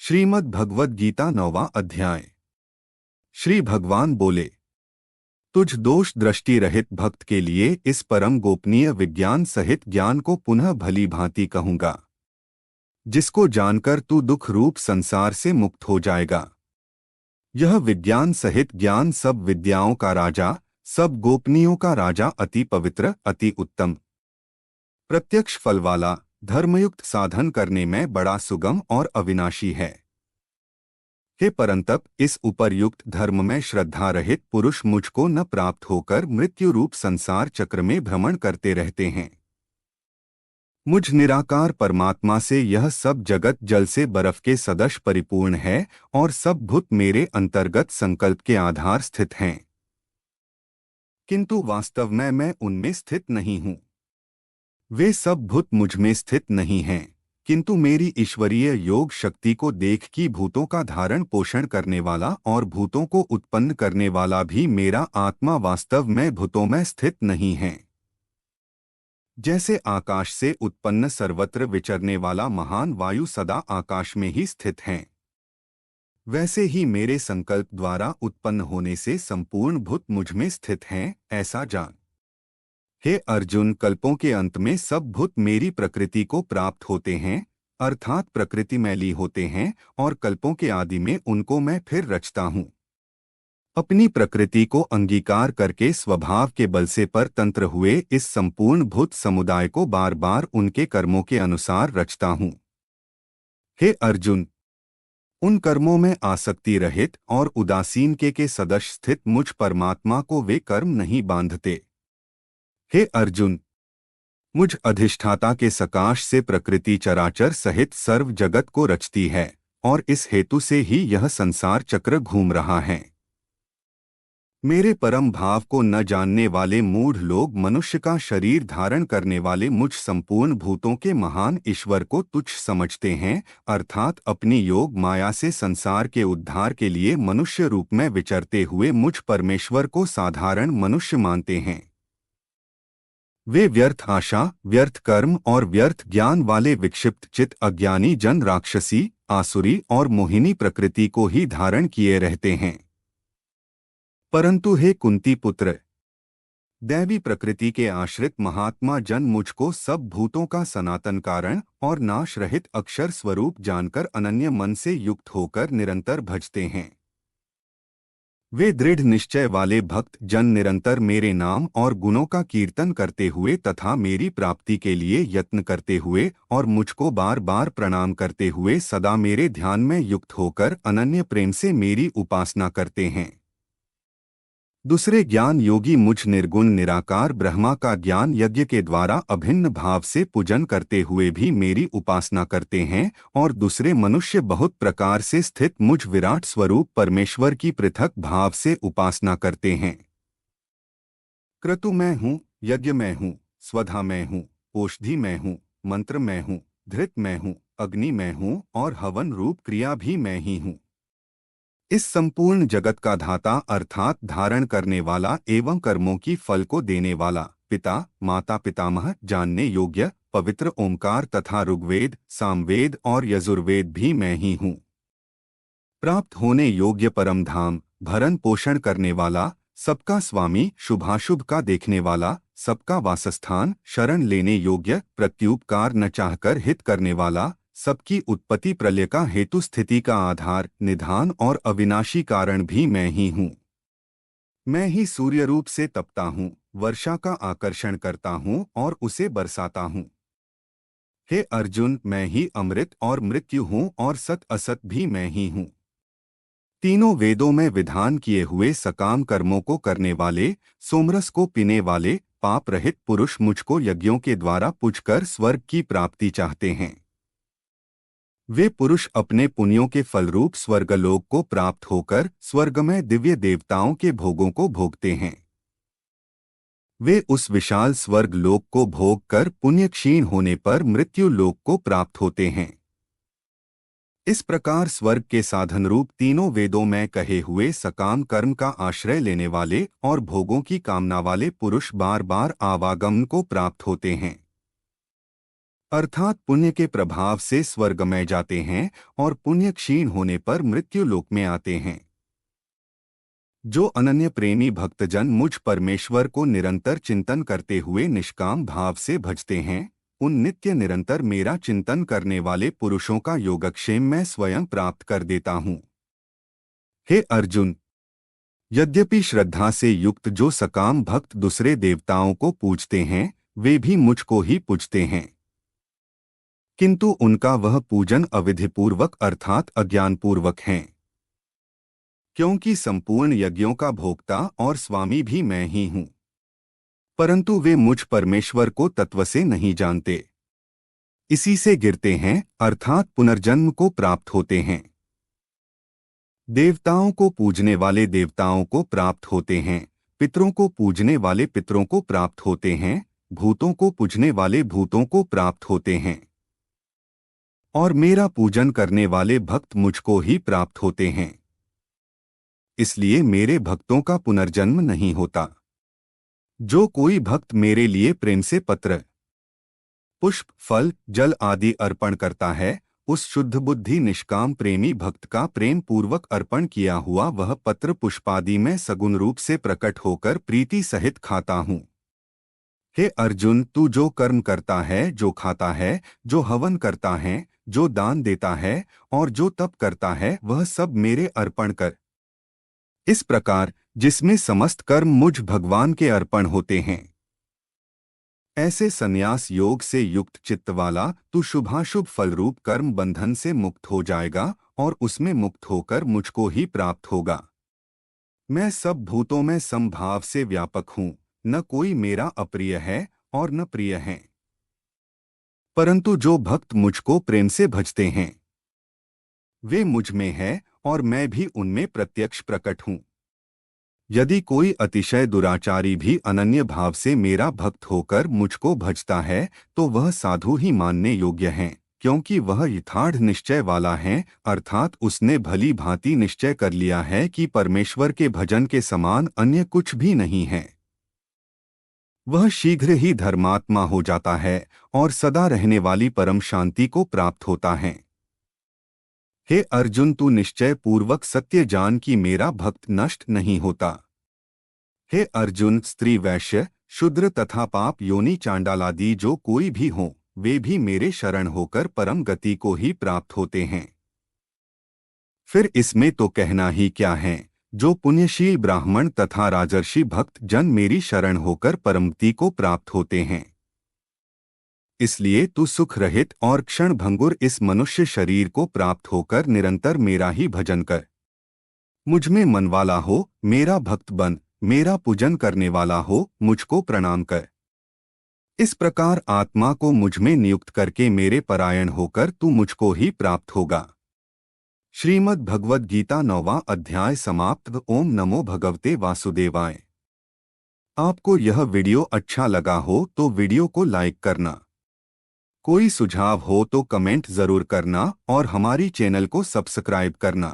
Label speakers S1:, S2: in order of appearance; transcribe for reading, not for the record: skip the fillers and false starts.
S1: श्रीमद् भगवद गीता 9वां अध्याय। श्री भगवान बोले, तुझ दोष दृष्टि रहित भक्त के लिए इस परम गोपनीय विज्ञान सहित ज्ञान को पुनः भली भांति कहूंगा, जिसको जानकर तू दुख रूप संसार से मुक्त हो जाएगा। यह विज्ञान सहित ज्ञान सब विद्याओं का राजा, सब गोपनीयों का राजा, अति पवित्र, अति उत्तम, प्रत्यक्ष फल वाला, धर्मयुक्त साधन करने में बड़ा सुगम और अविनाशी है। हे परंतप, इस उपर्युक्त धर्म में श्रद्धा रहित पुरुष मुझको न प्राप्त होकर मृत्यु रूप संसार चक्र में भ्रमण करते रहते हैं। मुझ निराकार परमात्मा से यह सब जगत जल से बर्फ के सदृश परिपूर्ण है और सब भूत मेरे अंतर्गत संकल्प के आधार स्थित हैं, किंतु वास्तव में मैं उनमें स्थित नहीं हूँ। वे सब भूत मुझ में स्थित नहीं हैं, किंतु मेरी ईश्वरीय योग शक्ति को देख कि भूतों का धारण पोषण करने वाला और भूतों को उत्पन्न करने वाला भी मेरा आत्मा वास्तव में भूतों में स्थित नहीं है। जैसे आकाश से उत्पन्न सर्वत्र विचरने वाला महान वायु सदा आकाश में ही स्थित हैं, वैसे ही मेरे संकल्प द्वारा उत्पन्न होने से संपूर्ण भूत मुझ में स्थित हैं, ऐसा जान। हे अर्जुन, कल्पों के अंत में सब भूत मेरी प्रकृति को प्राप्त होते हैं, अर्थात प्रकृति मैली होते हैं, और कल्पों के आदि में उनको मैं फिर रचता हूँ। अपनी प्रकृति को अंगीकार करके स्वभाव के बल से परतंत्र हुए इस संपूर्ण भूत समुदाय को बार बार उनके कर्मों के अनुसार रचता हूँ। हे अर्जुन, उन कर्मों में आसक्ति रहित और उदासीन के सदृश स्थित मुझ परमात्मा को वे कर्म नहीं बांधते। हे अर्जुन, मुझ अधिष्ठाता के सकाश से प्रकृति चराचर सहित सर्व जगत को रचती है, और इस हेतु से ही यह संसार चक्र घूम रहा है। मेरे परम भाव को न जानने वाले मूढ़ लोग मनुष्य का शरीर धारण करने वाले मुझ संपूर्ण भूतों के महान ईश्वर को तुच्छ समझते हैं, अर्थात अपनी योग माया से संसार के उद्धार के लिए मनुष्य रूप में विचरते हुए मुझ परमेश्वर को साधारण मनुष्य मानते हैं। वे व्यर्थ आशा, व्यर्थ कर्म और व्यर्थ ज्ञान वाले विक्षिप्त चित्त अज्ञानी जन राक्षसी, आसुरी और मोहिनी प्रकृति को ही धारण किए रहते हैं। परंतु हे कुंती पुत्र, दैवी प्रकृति के आश्रित महात्मा जन मुझको सब भूतों का सनातन कारण और नाश रहित अक्षर स्वरूप जानकर अनन्य मन से युक्त होकर निरंतर भजते हैं। वे दृढ़ निश्चय वाले भक्त जन निरंतर मेरे नाम और गुणों का कीर्तन करते हुए तथा मेरी प्राप्ति के लिए यत्न करते हुए और मुझको बार बार प्रणाम करते हुए सदा मेरे ध्यान में युक्त होकर अनन्य प्रेम से मेरी उपासना करते हैं। दूसरे ज्ञान योगी मुझ निर्गुण निराकार ब्रह्मा का ज्ञान यज्ञ के द्वारा अभिन्न भाव से पूजन करते हुए भी मेरी उपासना करते हैं, और दूसरे मनुष्य बहुत प्रकार से स्थित मुझ विराट स्वरूप परमेश्वर की पृथक भाव से उपासना करते हैं। क्रतु मैं हूँ, यज्ञ मैं हूँ, स्वधा मैं हूँ, औषधि मैं हूँ, मंत्र मैं हूँ, धृत मैं हूँ, अग्नि मैं हूँ और हवन रूप क्रिया भी मैं ही हूँ। इस संपूर्ण जगत का धाता अर्थात धारण करने वाला एवं कर्मों की फल को देने वाला पिता, माता, पितामह, जानने योग्य पवित्र ओंकार तथा ऋग्वेद, सामवेद और यजुर्वेद भी मैं ही हूँ। प्राप्त होने योग्य परम धाम, भरण पोषण करने वाला, सबका स्वामी, शुभाशुभ का देखने वाला, सबका वासस्थान, शरण लेने योग्य, प्रत्युपकार न चाहकर हित करने वाला, सबकी उत्पत्ति प्रलय का हेतु, स्थिति का आधार, निधान और अविनाशी कारण भी मैं ही हूँ। मैं ही सूर्य रूप से तपता हूँ, वर्षा का आकर्षण करता हूँ और उसे बरसाता हूँ। हे अर्जुन, मैं ही अमृत और मृत्यु हूँ और सत असत भी मैं ही हूँ। तीनों वेदों में विधान किए हुए सकाम कर्मों को करने वाले, सोमरस को पीने वाले, पाप रहित पुरुष मुझको यज्ञों के द्वारा पूजकर स्वर्ग की प्राप्ति चाहते हैं। वे पुरुष अपने पुण्यों के फलरूप स्वर्गलोक को प्राप्त होकर स्वर्ग में दिव्य देवताओं के भोगों को भोगते हैं। वे उस विशाल स्वर्ग लोक को भोग कर पुण्य क्षीण होने पर मृत्यु लोक को प्राप्त होते हैं। इस प्रकार स्वर्ग के साधन रूप तीनों वेदों में कहे हुए सकाम कर्म का आश्रय लेने वाले और भोगों की कामना वाले पुरुष बार बार आवागमन को प्राप्त होते हैं। अर्थात पुण्य के प्रभाव से स्वर्ग में जाते हैं और पुण्य क्षीण होने पर मृत्यु लोक में आते हैं। जो अनन्य प्रेमी भक्तजन मुझ परमेश्वर को निरंतर चिंतन करते हुए निष्काम भाव से भजते हैं, उन नित्य निरंतर मेरा चिंतन करने वाले पुरुषों का योगक्षेम मैं स्वयं प्राप्त कर देता हूँ। हे अर्जुन, यद्यपि श्रद्धा से युक्त जो सकाम भक्त दूसरे देवताओं को पूजते हैं, वे भी मुझको ही पूजते हैं, किंतु उनका वह पूजन अविधिपूर्वक अर्थात अज्ञानपूर्वक है, क्योंकि संपूर्ण यज्ञों का भोक्ता और स्वामी भी मैं ही हूँ। परंतु वे मुझ परमेश्वर को तत्व से नहीं जानते, इसी से गिरते हैं अर्थात पुनर्जन्म को प्राप्त होते हैं। देवताओं को पूजने वाले देवताओं को प्राप्त होते हैं, पितरों को पूजने वाले पितरों को प्राप्त होते हैं, भूतों को पूजने वाले भूतों को प्राप्त होते हैं, और मेरा पूजन करने वाले भक्त मुझको ही प्राप्त होते हैं। इसलिए मेरे भक्तों का पुनर्जन्म नहीं होता। जो कोई भक्त मेरे लिए प्रेम से पत्र, पुष्प, फल, जल आदि अर्पण करता है, उस शुद्ध बुद्धि निष्काम प्रेमी भक्त का प्रेम पूर्वक अर्पण किया हुआ वह पत्र पुष्पादि में सगुण रूप से प्रकट होकर प्रीति सहित खाता हूँ। हे अर्जुन, तू जो कर्म करता है, जो खाता है, जो हवन करता है, जो दान देता है और जो तप करता है, वह सब मेरे अर्पण कर। इस प्रकार जिसमें समस्त कर्म मुझ भगवान के अर्पण होते हैं, ऐसे संन्यास योग से युक्त चित्त वाला तू शुभाशुभ फलरूप कर्म बंधन से मुक्त हो जाएगा और उसमें मुक्त होकर मुझको ही प्राप्त होगा। मैं सब भूतों में समभाव से व्यापक हूँ, न कोई मेरा अप्रिय है और न प्रिय है। परंतु जो भक्त मुझको प्रेम से भजते हैं, वे मुझ में है और मैं भी उनमें प्रत्यक्ष प्रकट हूँ। यदि कोई अतिशय दुराचारी भी अनन्य भाव से मेरा भक्त होकर मुझको भजता है, तो वह साधु ही मानने योग्य है, क्योंकि वह यथार्थ निश्चय वाला है, अर्थात उसने भली भांति निश्चय कर लिया है कि परमेश्वर के भजन के समान अन्य कुछ भी नहीं है। वह शीघ्र ही धर्मात्मा हो जाता है और सदा रहने वाली परम शांति को प्राप्त होता है। हे अर्जुन, तू निश्चय पूर्वक सत्य जान कि मेरा भक्त नष्ट नहीं होता। हे अर्जुन, स्त्री, वैश्य, शूद्र तथा पाप योनि चांडालादि जो कोई भी हो, वे भी मेरे शरण होकर परम गति को ही प्राप्त होते हैं। फिर इसमें तो कहना ही क्या है, जो पुण्यशील ब्राह्मण तथा राजर्षि भक्त जन मेरी शरण होकर परमगति को प्राप्त होते हैं। इसलिए तू सुख रहित और क्षण भंगुर इस मनुष्य शरीर को प्राप्त होकर निरंतर मेरा ही भजन कर। मुझमें मन वाला हो, मेरा भक्त बन, मेरा पूजन करने वाला हो, मुझको प्रणाम कर। इस प्रकार आत्मा को मुझमें नियुक्त करके मेरे परायण होकर तू मुझको ही प्राप्त होगा। श्रीमद् भगवद गीता 9वां अध्याय समाप्त। ओम नमो भगवते वासुदेवाय। आपको यह वीडियो अच्छा लगा हो तो वीडियो को लाइक करना, कोई सुझाव हो तो कमेंट जरूर करना और हमारी चैनल को सब्सक्राइब करना।